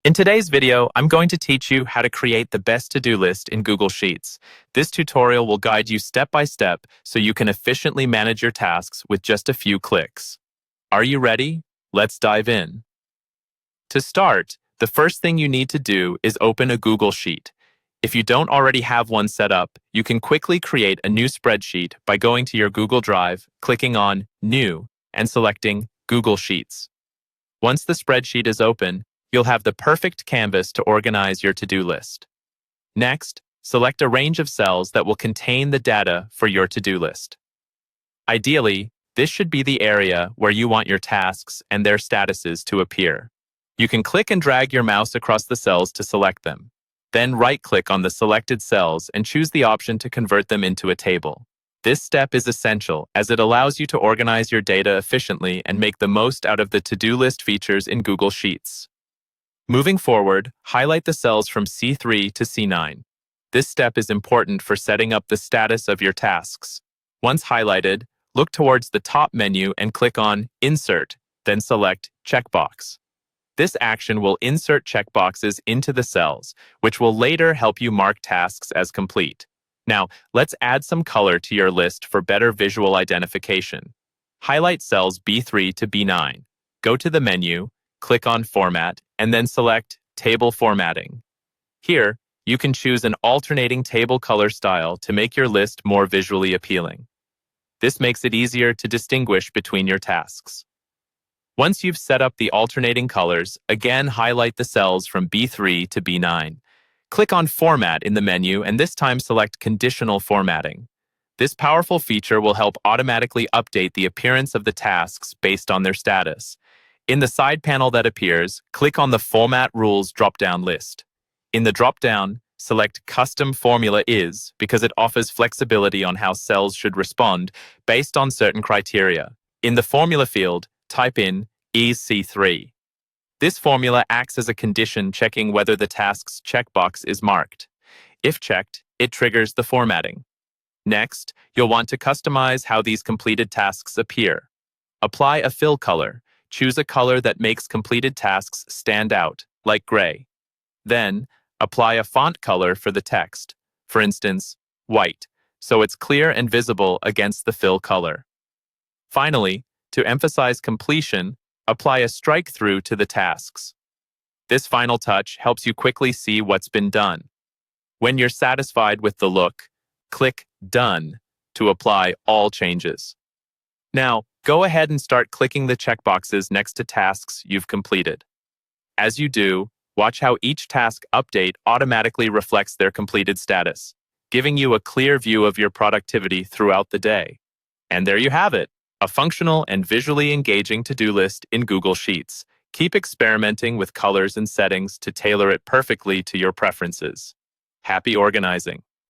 In today's video, I'm going to teach you how to create the best to-do list in Google Sheets. This tutorial will guide you step by step so you can efficiently manage your tasks with just a few clicks. Are you ready? Let's dive in. To start, the first thing you need to do is open a Google Sheet. If you don't already have one set up, you can quickly create a new spreadsheet by going to your Google Drive, clicking on New, and selecting Google Sheets. Once the spreadsheet is open, you'll have the perfect canvas to organize your to-do list. Next, select a range of cells that will contain the data for your to-do list. Ideally, this should be the area where you want your tasks and their statuses to appear. You can click and drag your mouse across the cells to select them. Then right-click on the selected cells and choose the option to convert them into a table. This step is essential as it allows you to organize your data efficiently and make the most out of the to-do list features in Google Sheets. Moving forward, highlight the cells from C3 to C9. This step is important for setting up the status of your tasks. Once highlighted, look towards the top menu and click on Insert, then select Checkbox. This action will insert checkboxes into the cells, which will later help you mark tasks as complete. Now, let's add some color to your list for better visual identification. Highlight cells B3 to B9. Go to the menu, click on Format, and then select Table Formatting. Here, you can choose an alternating table color style to make your list more visually appealing. This makes it easier to distinguish between your tasks. Once you've set up the alternating colors, again highlight the cells from B3 to B9. Click on Format in the menu and this time select Conditional Formatting. This powerful feature will help automatically update the appearance of the tasks based on their status. In the side panel that appears, click on the Format Rules drop-down list. In the drop-down, select Custom Formula Is because it offers flexibility on how cells should respond based on certain criteria. In the Formula field, type in EC3. This formula acts as a condition checking whether the task's checkbox is marked. If checked, it triggers the formatting. Next, you'll want to customize how these completed tasks appear. Apply a fill color. Choose a color that makes completed tasks stand out, like gray. Then, apply a font color for the text, for instance, white, so it's clear and visible against the fill color. Finally, to emphasize completion, apply a strike-through to the tasks. This final touch helps you quickly see what's been done. When you're satisfied with the look, click Done to apply all changes. Now, go ahead and start clicking the checkboxes next to tasks you've completed. As you do, watch how each task update automatically reflects their completed status, giving you a clear view of your productivity throughout the day. And there you have it, a functional and visually engaging to-do list in Google Sheets. Keep experimenting with colors and settings to tailor it perfectly to your preferences. Happy organizing!